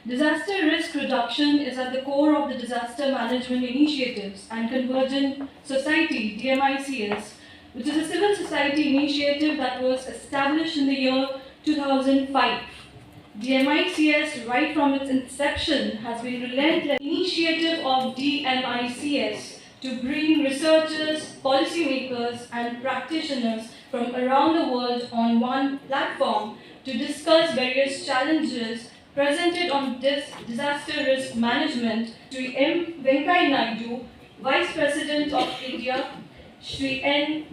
Disaster risk reduction is at the core of the disaster management initiatives and Convergent Society, DMICS, which is a civil society initiative that was established in the year 2005. DMICS, right from its inception, has been relentless initiative of DMICS to bring researchers, policymakers, and practitioners from around the world on one platform to discuss various challenges presented on this disaster risk management to M. Venkaiah Naidu, Vice President of India, SHRI N.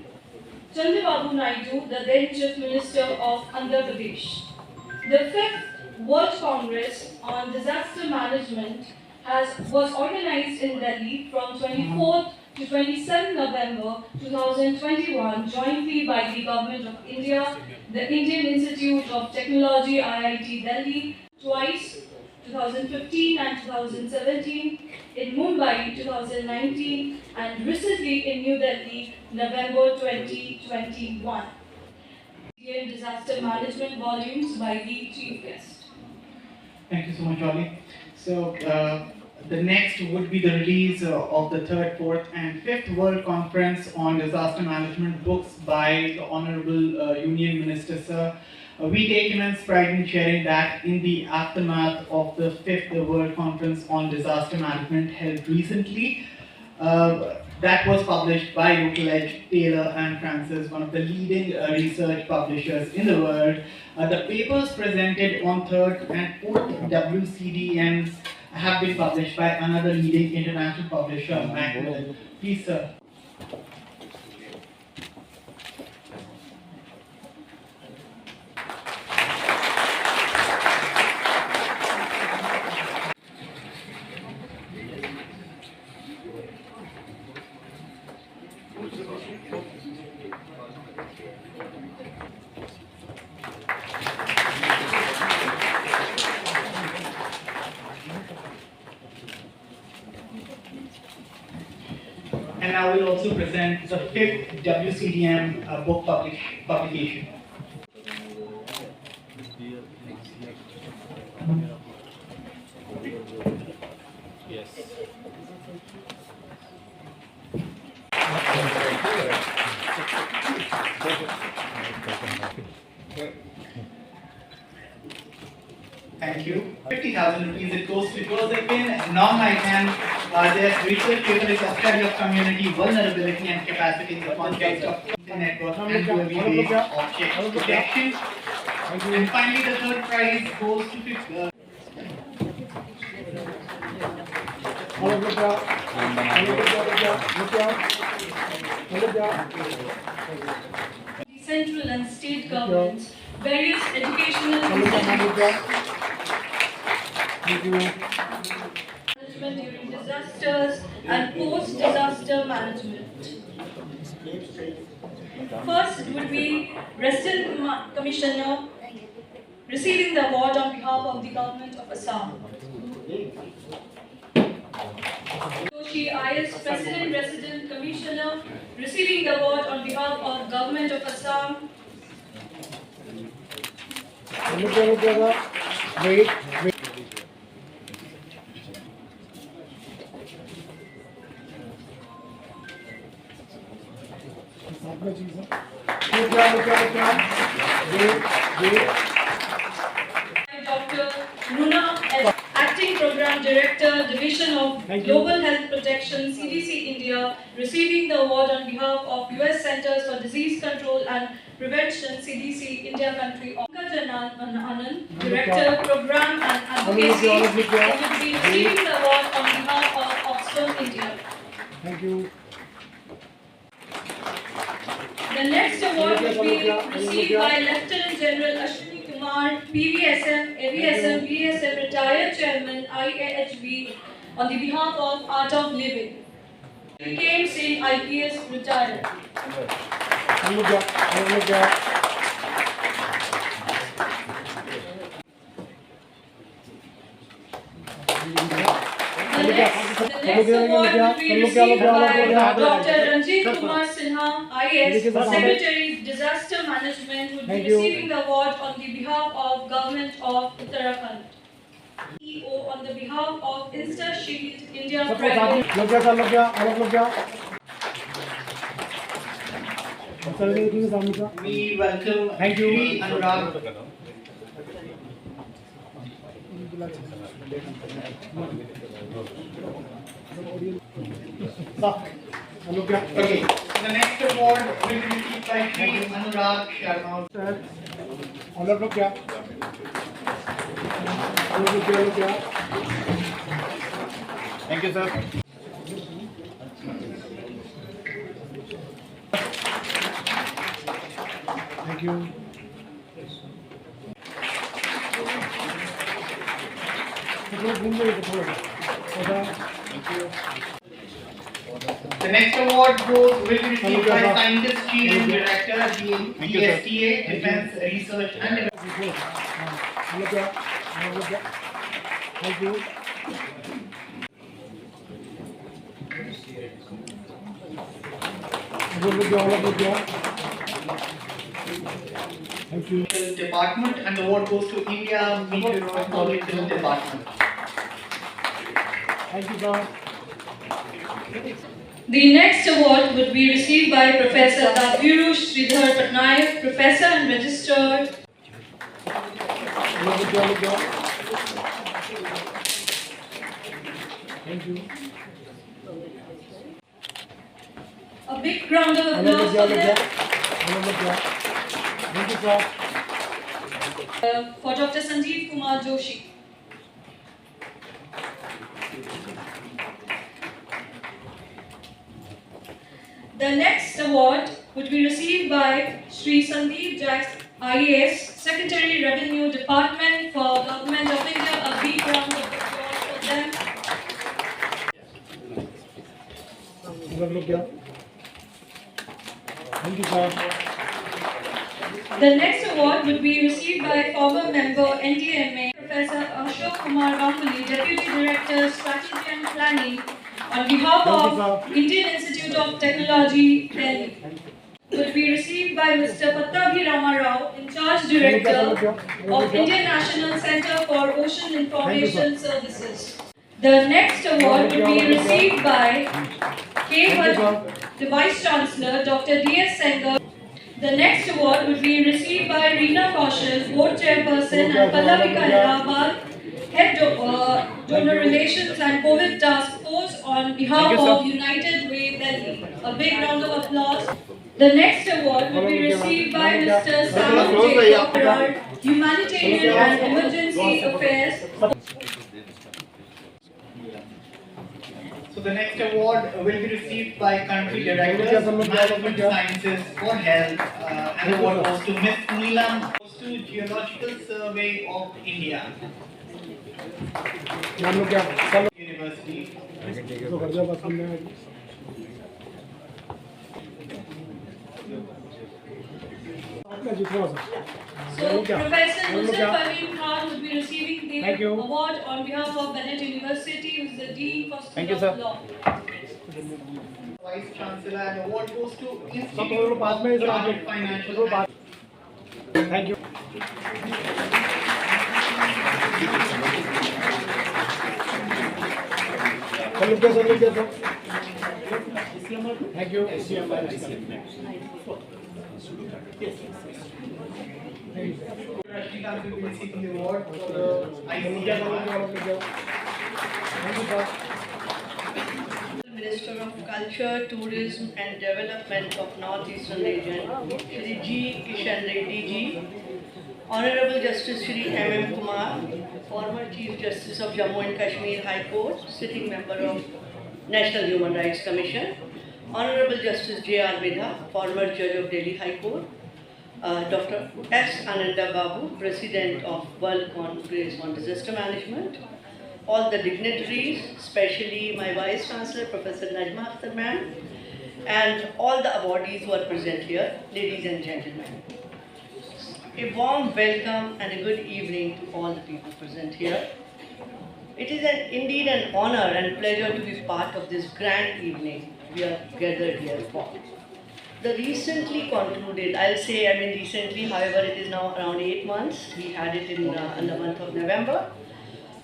Chandrababu Naidu, the then Chief Minister of Andhra Pradesh. The 5th World Congress on Disaster Management was organized in Delhi from 24th to 27 November 2021 jointly by the Government of India, the Indian Institute of Technology IIT Delhi, twice 2015 and 2017, in Mumbai 2019, and recently in New Delhi November 2021. Disaster Management Volumes by the Chief Guest. Thank you so much, Ollie. So the next would be the release of the 3rd, 4th and 5th World Conference on Disaster Management books by the Honorable Union Minister, Sir. We take immense pride in sharing that in the aftermath of the 5th World Conference on Disaster Management held recently, that was published by Local Edge, Taylor and Francis, one of the leading research publishers in the world. The papers presented on 3rd and 4th WCDMs have been published by another leading international publisher, Macmillan. Please, sir. And I will also present the 5th WCDM book publication. Yes. Thank you. 50,000 rupees it goes to Josephine non-ICANN. Their research paper is a study of community vulnerability and capacity in the context of network and UAV-based object protection. And finally, the 3rd prize goes to The central and state governments, various educational institutions, management during disasters and post-disaster management. First would be Resident Commissioner receiving the award on behalf of the Government of Assam. Joshi IS President Resident Commissioner receiving the award on behalf of Government of Assam. Dr. Runa S. Acting Program Director, Division of Global Health Protection, CDC India, receiving the award on behalf of US Centers for Disease Control and Prevention, CDC India country. Anand, Director, Program and Advocacy, will be receiving the award on behalf of Oxfam India. Thank you. The next award will be received by Lieutenant General Ashwini Kumar, PVSM, AVSM, VSM, Retired Chairman, IAHB, on the behalf of Art of Living. Became Singh, IPS, retired. The next award will be received by Dr. Ranjit Kumar Sinha, IS, Secretary Disaster Management, who will be receiving the award on the behalf of Government of Uttarakhand. on the behalf of SHRI India Private. We welcome Shri Anurag. Okay, the next award will be received by Shri Anurag Sharma. Thank you, sir. Thank you. The next award will be received by Scientist Chief and Director, DSTA, Defense Research and Development. Thank you. Thank you. Department, and the award goes to India Meteorological Department. Thank you, sir. The next award would be received by Professor Sridhar Patnaik, Professor and Registrar. Thank you. A big round of applause for them. Thank you, sir. For Dr. Sanjeev Kumar Joshi. The next award would be received by Sri Sandeep Jax, IAS, Secretary Revenue Department for Government of India. A big round of applause for them. Thank you, sir. The next award would be received by former member NDMA, Professor Ashok Kumar Ganguly, Deputy Director, Strategy and Planning, on behalf of Indian Institute of Technology, Delhi. Would be received by Mr. Pattabhi Rama Rao, in charge Director of Indian National Center for Ocean Information Services. The next award would be received by K. the Vice Chancellor, Dr. D.S. Sengar. The next award would be received by Reena Kaushal, Board Chairperson, and Pallavika Hyderabad, Head Donor Relations and COVID Task Force, on behalf of United Way Delhi. A big round of applause. The next award will be received by Mr. Sam Jacob, Humanitarian and Emergency Affairs. So the next award will be received by Country Directors, Management Sciences for Health, and the award goes to Ms. Neelam, goes to Geological Survey of India University. So, Professor Nusrat Parveen Khan will be receiving the award on behalf of Bennett University, who is the Dean for School of Law. Vice Chancellor, and the award goes to Institute of Financial Management. Thank you. Thank you. Rashida will be receiving the award for the Minister of Culture, Tourism and Development of Northeastern Region, Shri G. KISHAN Reddy Ji, Honorable Justice Shri M.M. Kumar, former Chief Justice of Jammu and Kashmir High Court, sitting member of National Human Rights Commission, Honorable Justice J.R. Vidha, former Judge of Delhi High Court, Dr. S. Ananda Babu, President of World Congress on Disaster Management, all the dignitaries, especially my Vice Chancellor, Professor Najma Akhtar ma'am, and all the awardees who are present here, ladies and gentlemen. A warm welcome and a good evening to all the people present here. It is indeed an honor and pleasure to be part of this grand evening we are gathered here for. The recently concluded, recently, however, it is now around 8 months. We had it in the month of November.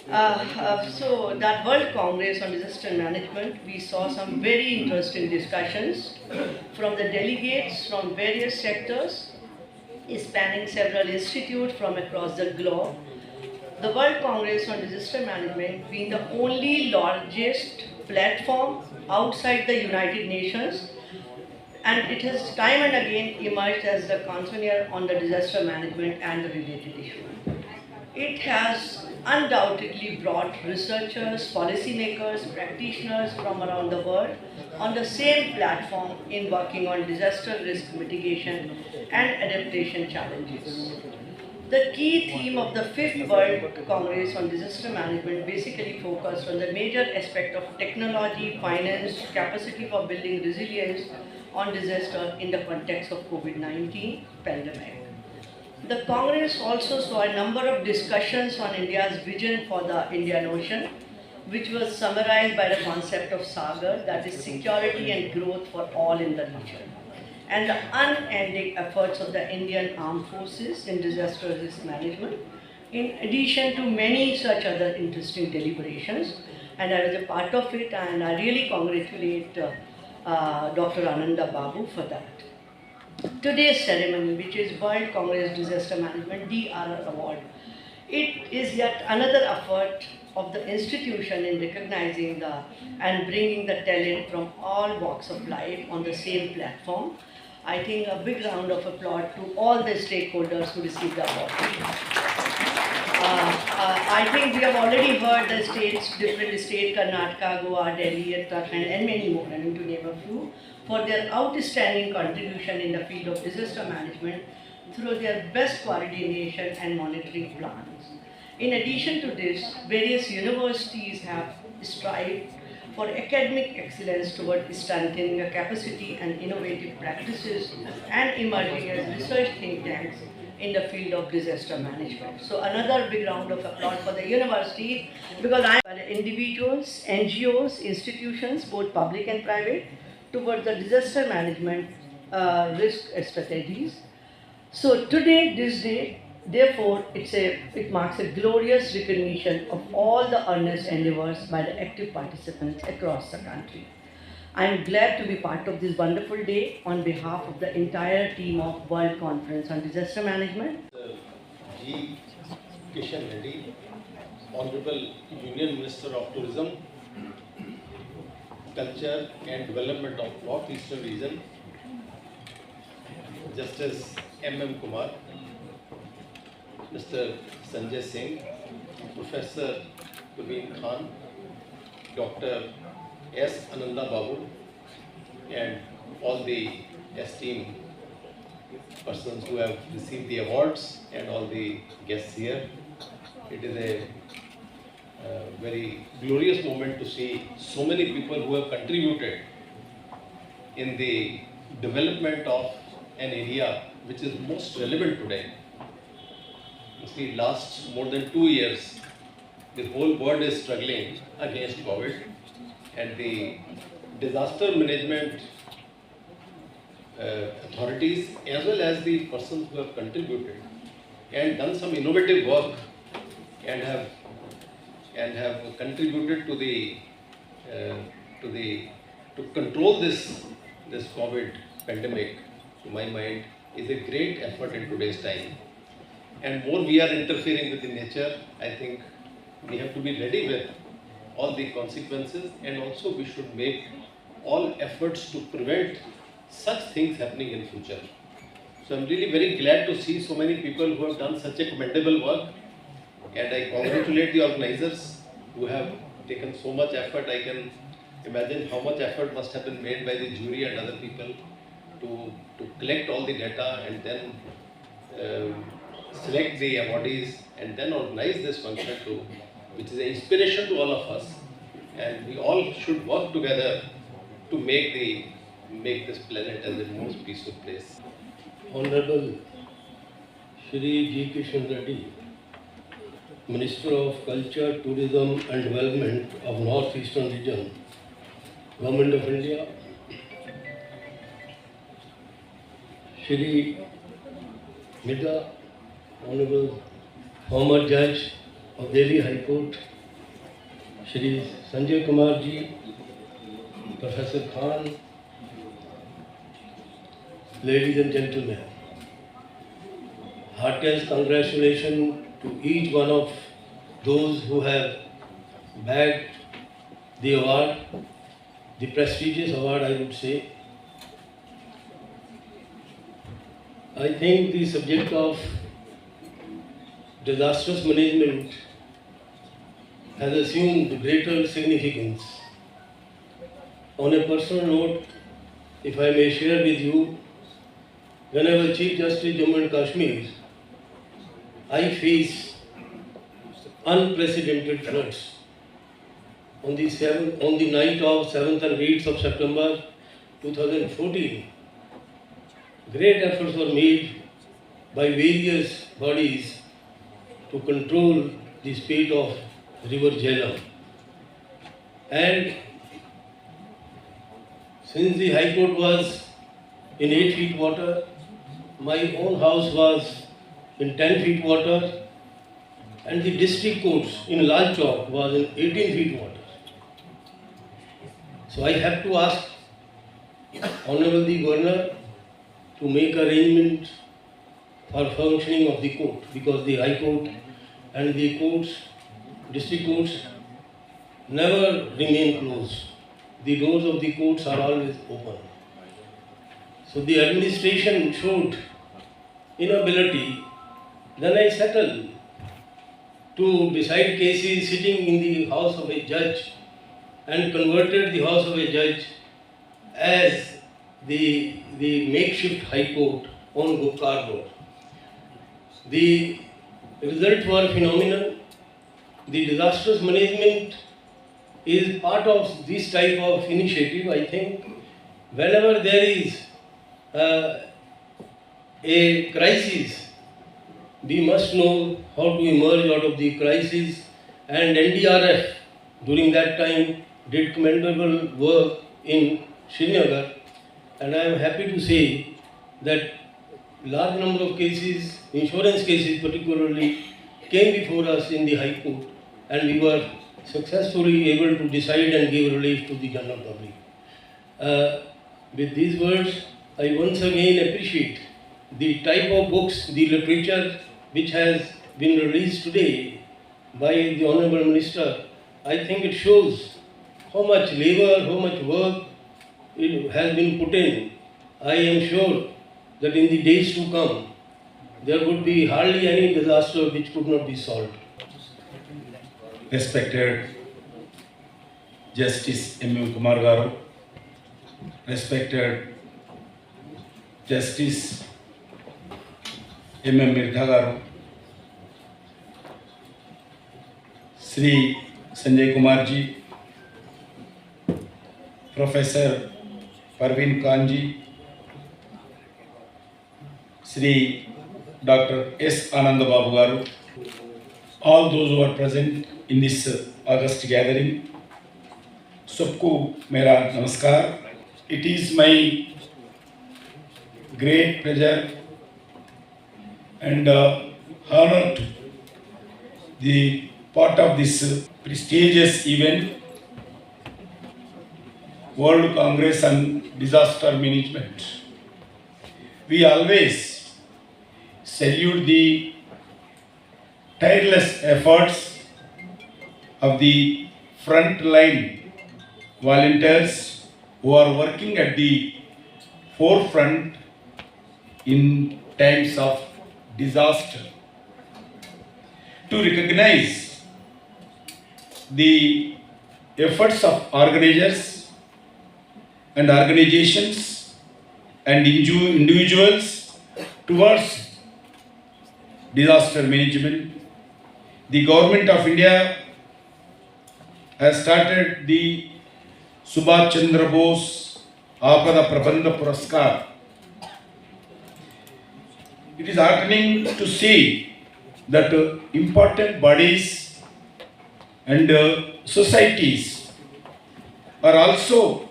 So that World Congress on Disaster Management, we saw some very interesting discussions from the delegates from various sectors, spanning several institutes from across the globe. The World Congress on Disaster Management being the only largest platform outside the United Nations, and it has time and again emerged as the convener on the disaster management and the related issues. It has undoubtedly brought researchers, policymakers, practitioners from around the world on the same platform in working on disaster risk mitigation and adaptation challenges. The key theme of the 5th World Congress on Disaster Management basically focused on the major aspect of technology, finance, capacity for building resilience on disaster in the context of COVID-19 pandemic. The Congress also saw a number of discussions on India's vision for the Indian Ocean, which was summarized by the concept of Sagar, that is security and growth for all in the region, and the unending efforts of the Indian Armed Forces in disaster risk management, in addition to many such other interesting deliberations. And I was a part of it, and I really congratulate Dr. Ananda Babu for that. Today's ceremony, which is World Congress Disaster Management DRR Award, it is yet another effort of the institution in recognizing and bringing the talent from all walks of life on the same platform. I think a big round of applause to all the stakeholders who received the award. I think we have already heard the different states, Karnataka, Goa, Delhi, Uttarakhand, and many more, I mean, to name a few, for their outstanding contribution in the field of disaster management through their best coordination and monitoring plans. In addition to this, various universities have strived for academic excellence toward strengthening the capacity and innovative practices and emerging as research think tanks in the field of disaster management. So another big round of applause for the university, because I am individuals, NGOs, institutions, both public and private, towards the disaster management risk strategies. So today, this day, therefore, it marks a glorious recognition of all the earnest endeavors by the active participants across the country. I am glad to be part of this wonderful day on behalf of the entire team of World Conference on Disaster Management. G. KISHAN Reddy, Honorable Union Minister of Tourism, Culture and Development of North Eastern Region, Justice M.M. Kumar, Mr. Sanjay Singh, Professor Praveen Khan, Dr. S. Ananda Babu, and all the esteemed persons who have received the awards and all the guests here. It is a very glorious moment to see so many people who have contributed in the development of an area which is most relevant today. You see, last more than 2 years, the whole world is struggling against COVID, and the disaster management authorities as well as the persons who have contributed and done some innovative work and have contributed to control this COVID pandemic, to my mind, is a great effort in today's time. And more we are interfering with the nature, I think we have to be ready with all the consequences, and also we should make all efforts to prevent such things happening in future. So I'm really very glad to see so many people who have done such a commendable work, and I congratulate the organizers who have taken so much effort. I can imagine how much effort must have been made by the jury and other people to collect all the data and then select the awardees and then organize this function which is an inspiration to all of us, and we all should work together to make this planet as the most peaceful place. Honorable SHRI G. KISHAN Reddy, Minister of Culture, Tourism and Development of North Eastern Region, Government of India, SHRI Midha, Honorable former Judge of Delhi High Court, Shri Sanjay Kumar ji, Professor Khan, ladies and gentlemen, heartiest congratulations to each one of those who have bagged the award, the prestigious award I would say. I think the subject of disastrous management has assumed greater significance. On a personal note, if I may share with you, when I was Chief Justice Jammu and Kashmir, I faced unprecedented floods. On the night of 7th and 8th of September 2014, great efforts were made by various bodies to control the spate of River Jhelum. And since the High Court was in 8 feet water, my own house was in 10 feet water, and the district courts in Lal Chowk was in 18 feet water. So I have to ask Honorable the Governor to make arrangements for functioning of the court, because the High Court and the courts, district courts, never remain closed. The doors of the courts are always open. So the administration showed inability. Then I settled to decide cases sitting in the house of a judge and converted the house of a judge as the makeshift High Court on Gupkar Road. The results were phenomenal. The disastrous management is part of this type of initiative. I think whenever there is a crisis, we must know how to emerge out of the crisis, and NDRF during that time did commendable work in Srinagar, and I am happy to say that large number of cases, insurance cases particularly, came before us in the High Court, and we were successfully able to decide and give relief to the general public. With these words, I once again appreciate the type of books, the literature which has been released today by the Honourable Minister. I think it shows how much labour, how much work it has been put in. I am sure that in the days to come, there would be hardly any disaster which could not be solved. Respected Justice M. Kumar Garu, respected Justice M. Mirdha Garu, Sri Sanjay Kumar ji, Professor Parveen Khan ji, Sri Dr. S. Ananda Babu Garu, all those who are present in this August gathering, सबको मेरा नमस्कार. It is my great pleasure and honor to be part of this prestigious event, World Congress on Disaster Management. We always salute the tireless efforts of the frontline volunteers who are working at the forefront in times of disaster. To recognize the efforts of organizers and organizations and individuals towards disaster management, the Government of India has started the Subhash Chandra Bose Apada Prabandha Puraskar. It is heartening to see that important bodies and societies are also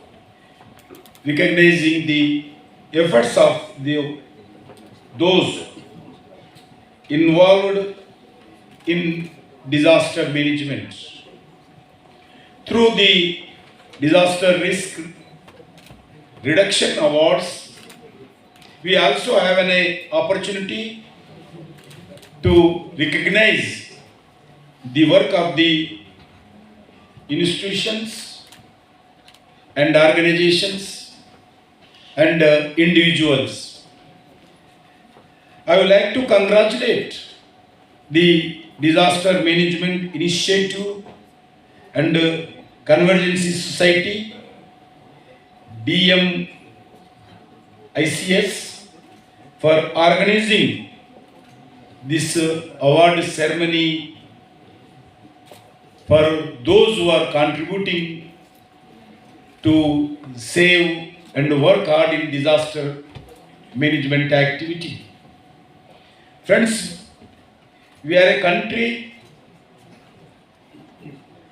recognizing the efforts of those involved in disaster management. through the Disaster Risk Reduction Awards, we also have an opportunity to recognize the work of the institutions and organizations and individuals. I would like to congratulate the Disaster Management Initiative and Convergency Society, DMICS, for organizing this award ceremony for those who are contributing to save and work hard in disaster management activity. Friends, we are a country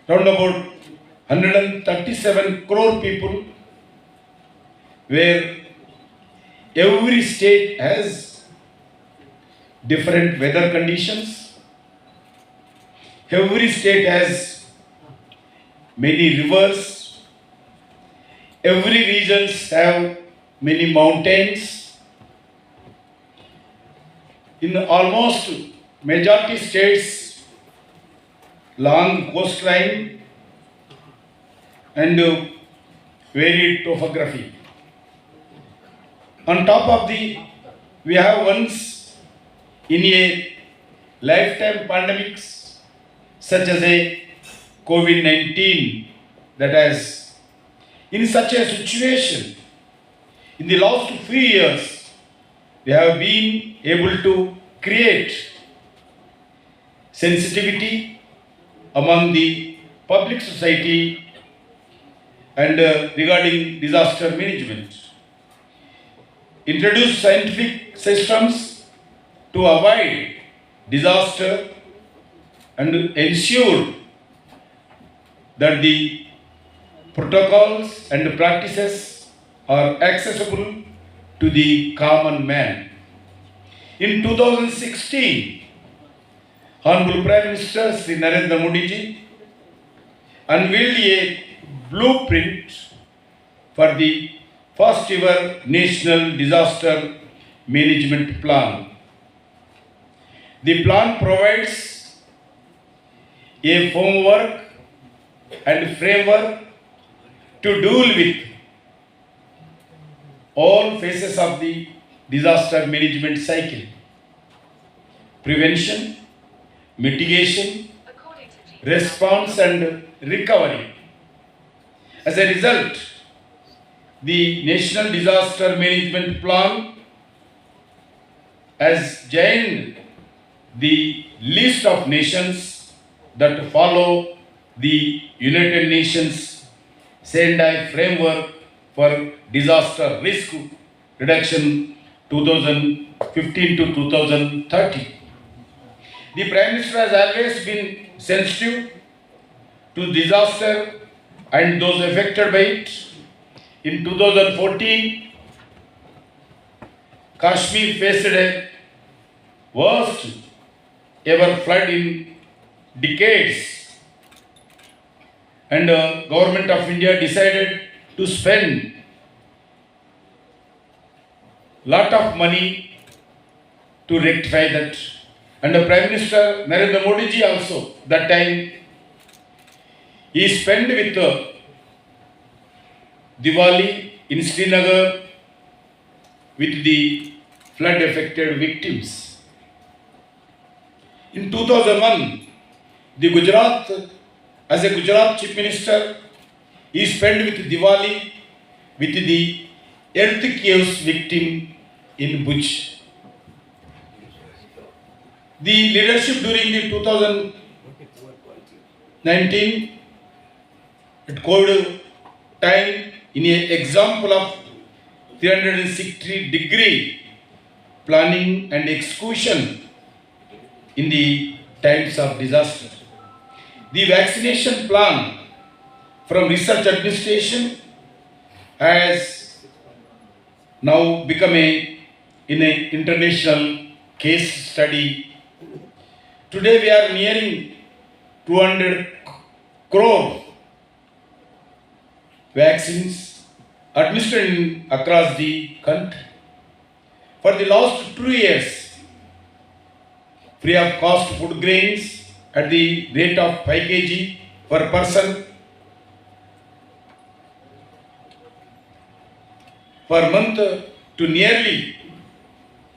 round about 137 crore people, where every state has different weather conditions. Every state has many rivers. Every regions have many mountains. In almost majority states, long coastline and varied topography. On top of we have once in a lifetime pandemics such as a COVID-19 that has, in such a situation, in the last few years, we have been able to create sensitivity among the public society and regarding disaster management. Introduce scientific systems to avoid disaster and ensure that the protocols and practices are accessible to the common man. In 2016, Honorable Prime Minister Sri Narendra Modi ji unveiled a blueprint for the first ever National Disaster Management Plan. The plan provides a framework and framework to deal with all phases of the disaster management cycle: prevention, mitigation, response and recovery. As a result, the National Disaster Management Plan has joined the list of nations that follow the United Nations Sendai Framework for Disaster Risk Reduction 2015 to 2030. The Prime Minister has always been sensitive to disaster and those affected by it. In 2014, Kashmir faced a worst ever flood in decades, and the government of India decided to spend lot of money to rectify that. And the Prime Minister Narendra Modi ji also, that time, he spent with Diwali in Srinagar with the flood affected victims. In 2001, as a Gujarat Chief Minister, he spent with Diwali with the earthquake victim in Bhuj. The leadership during the 2019 at COVID time in an example of 360-degree planning and execution in the times of disaster. The vaccination plan from Research Administration has now become in an international case study. Today we are nearing 200 crore vaccines administered across the country. For the last 2 years, free of cost food grains at the rate of 5 kg per person per month to nearly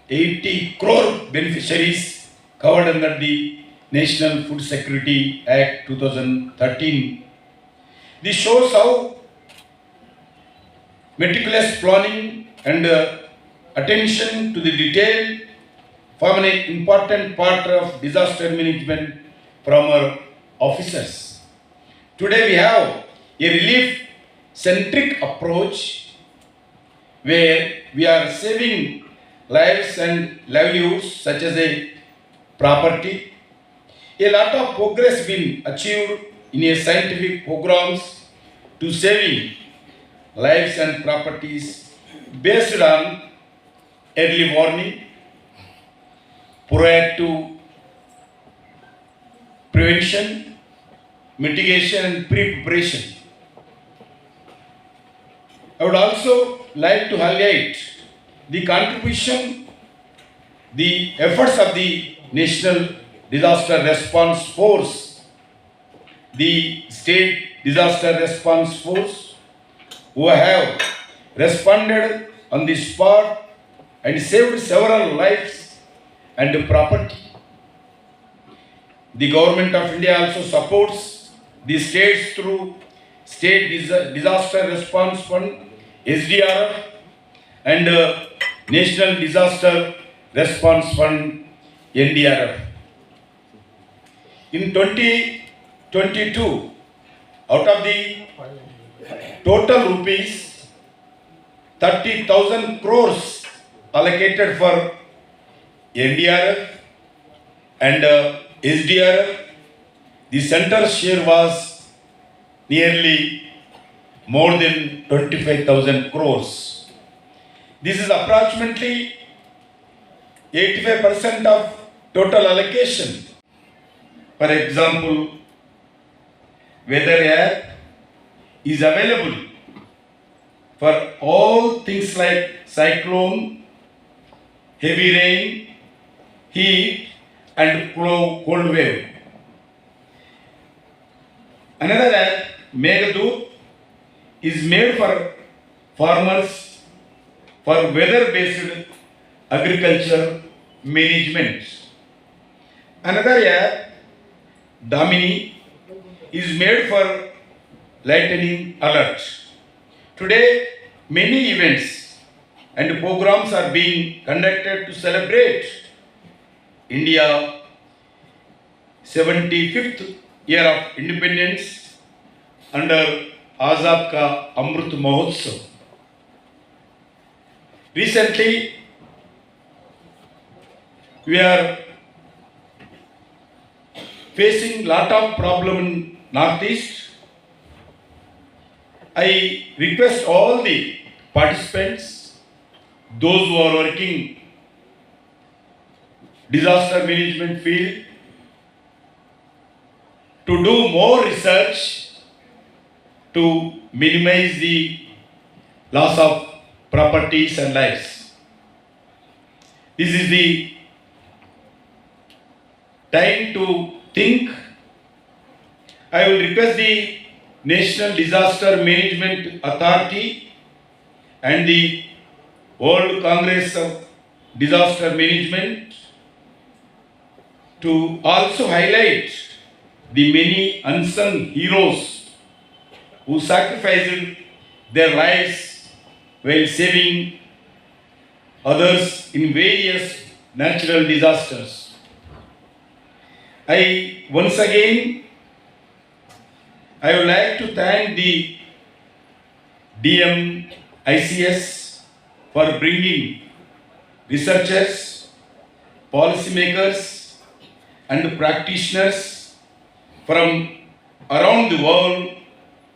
80 crore beneficiaries covered under the National Food Security Act 2013. This shows how meticulous planning and attention to the detail form an important part of disaster management from our officers. Today we have a relief-centric approach where we are saving lives and livelihoods such as a property. A lot of progress been achieved in a scientific programs to saving lives and properties based on early warning, proactive prevention, mitigation and pre-preparation. I would also like to highlight the contribution, the efforts of the National Disaster Response Force, the State Disaster Response Force, who have responded on the spot and saved several lives and property. The Government of India also supports the states through State Disaster Response Fund, SDRF, and National Disaster Response Fund, NDRF. In 2022, out of the total rupees 30,000 crores allocated for NDRF and SDRF, the center's share was nearly more than 25,000 crores. This is approximately 85% of total allocation. For example, weather app is available for all things like cyclone, heavy rain, heat and cold wave. Another app, Meghadoot, is made for farmers for weather-based agriculture management. Another app, Damini, is made for lightning alert. Today, many events and programs are being conducted to celebrate India's 75th year of independence under Azad Ka Amrit Mahotsav. Recently, we are facing lot of problem in Northeast. I request all the participants, those who are working disaster management field, to do more research to minimize the loss of properties and lives. This is the time to think. I will request the National Disaster Management Authority and the World Congress of Disaster Management to also highlight the many unsung heroes who sacrificed their lives while saving others in various natural disasters. Once again, I would like to thank the DMICS for bringing researchers, policymakers and practitioners from around the world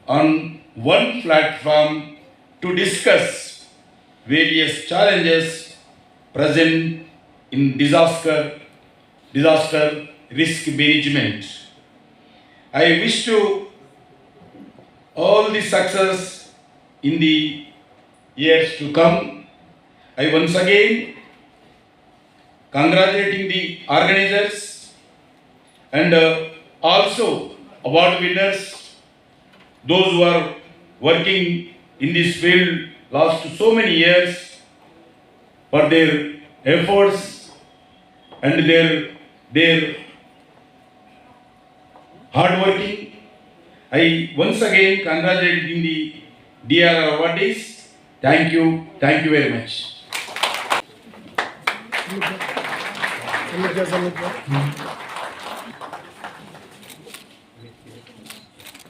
on one platform to discuss various challenges present in disaster risk management. I wish to all the success in the years to come. I once again congratulating the organizers and also award winners, those who are working in this field last so many years for their efforts and their hard working. I once again congratulating the DRR awardees. Thank you very much.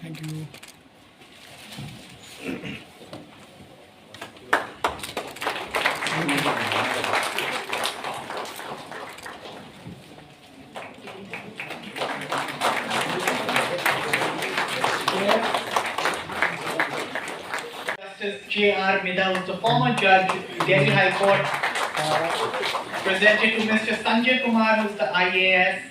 Thank you. Justice J.R. Midha, who's a former judge, Delhi High Court, presented to Mr. Sanjay Kumar, who's the IAS,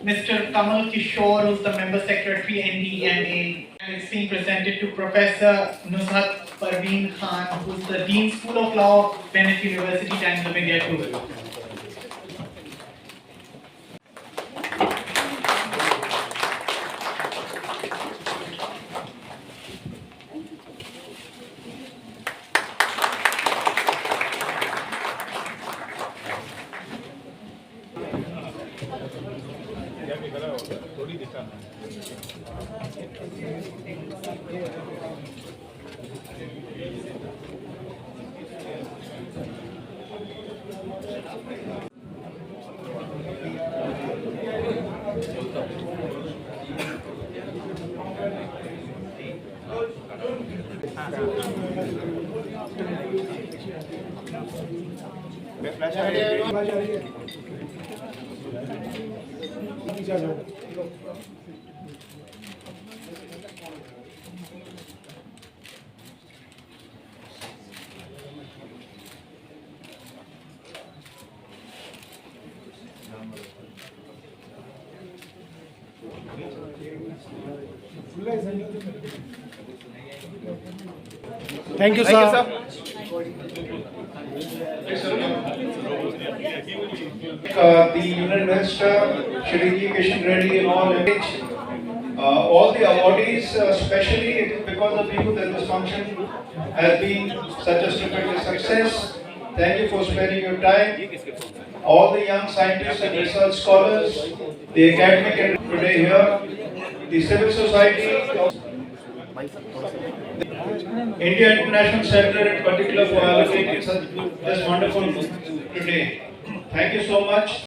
Mr. Kamal Kishore, who's the member secretary NDMA, and it's being presented to Professor Nuzhat Parveen Khan, who's the Dean School of Law, Bennett University, Times of India 2. Thank you, sir. The Union Minister, Shri KISHAN Reddy and all the awardees, especially it is because of you that this function has been such a stupendous success. Thank you for sparing your time. All the young scientists and research scholars, the academic and today here, the civil society, India International Center in particular for allocating such this wonderful today. Thank you so much.